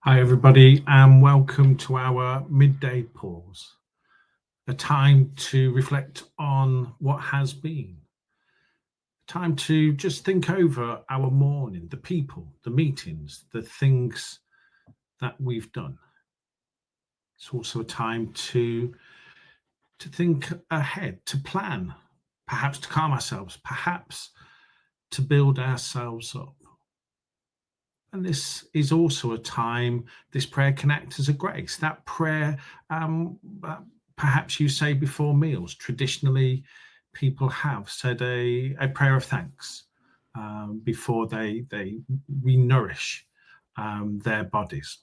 Hi everybody and welcome to our midday pause, a time to reflect on what has been, time to just think over our morning, the people, the meetings, the things that we've done. It's also a time to think ahead, to plan, perhaps to calm ourselves, perhaps to build ourselves up. And this is also a time, this prayer can act as a grace. That prayer, perhaps you say before meals. Traditionally, people have said a prayer of thanks before they re-nourish their bodies.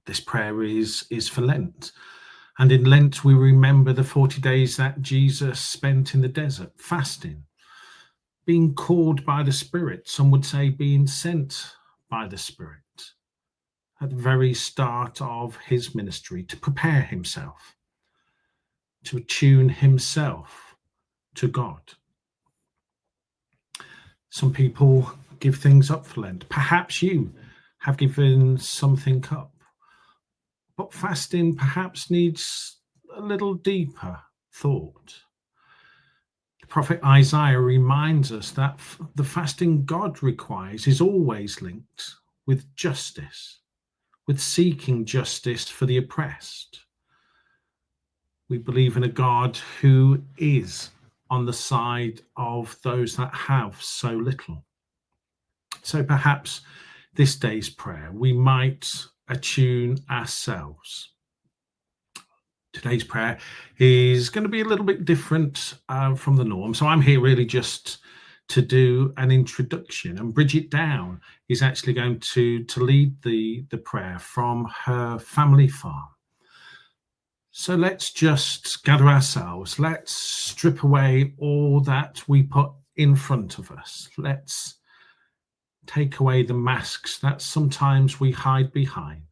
This prayer is for Lent. And in Lent, we remember the 40 days that Jesus spent in the desert, fasting, being called by the Spirit, some would say being sent by the Spirit at the very start of his ministry to prepare himself, to attune himself to God. Some people give things up for Lent. Perhaps you have given something up, but fasting perhaps needs a little deeper thought. Prophet Isaiah reminds us that the fasting God requires is always linked with justice, with seeking justice for the oppressed. We believe in a God who is on the side of those that have so little. So perhaps this day's prayer, we might attune ourselves. Today's prayer is going to be a little bit different from the norm. So I'm here really just to do an introduction, and Bridget Down is actually going to lead the prayer from her family farm. So let's just gather ourselves. Let's strip away all that we put in front of us. Let's take away the masks that sometimes we hide behind,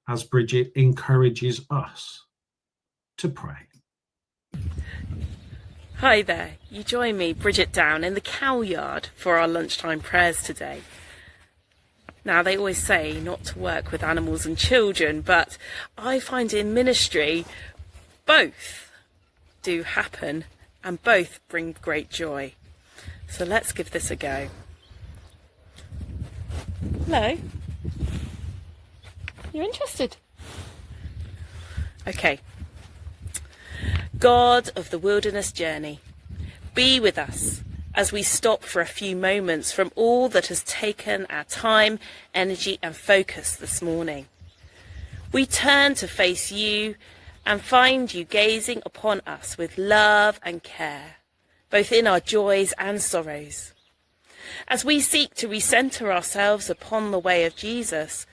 as Bridget encourages us to pray. Hi there, you join me, Bridget Down, in the cow yard for our lunchtime prayers today. Now, they always say not to work with animals and children, but I find in ministry both do happen and both bring great joy. So let's give this a go. Hello? You're interested? Okay. God of the wilderness journey, be with us as we stop for a few moments from all that has taken our time, energy and focus this morning. We turn to face you and find you gazing upon us with love and care, both in our joys and sorrows. As we seek to recenter ourselves upon the way of Jesus,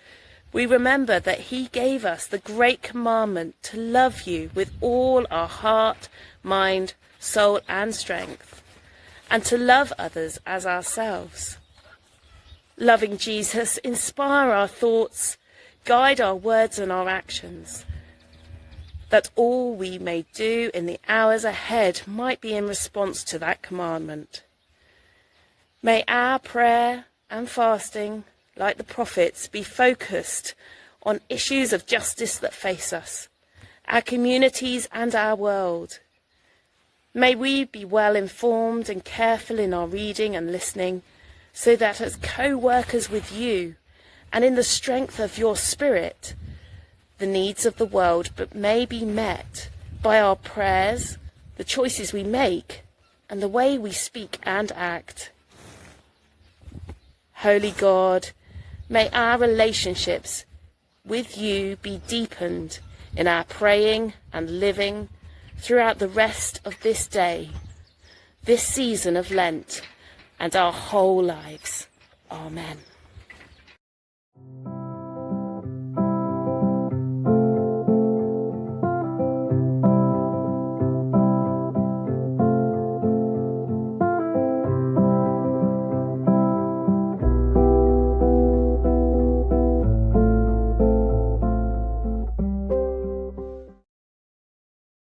we remember that he gave us the great commandment to love you with all our heart, mind, soul and strength, and to love others as ourselves. Loving Jesus, inspire our thoughts, guide our words and our actions, that all we may do in the hours ahead might be in response to that commandment. May our prayer and fasting, like the prophets, be focused on issues of justice that face us, our communities and our world. May we be well informed and careful in our reading and listening, so that as co-workers with you and in the strength of your Spirit, the needs of the world but may be met by our prayers, the choices we make, and the way we speak and act. Holy God, may our relationships with you be deepened in our praying and living throughout the rest of this day, this season of Lent, and our whole lives. Amen.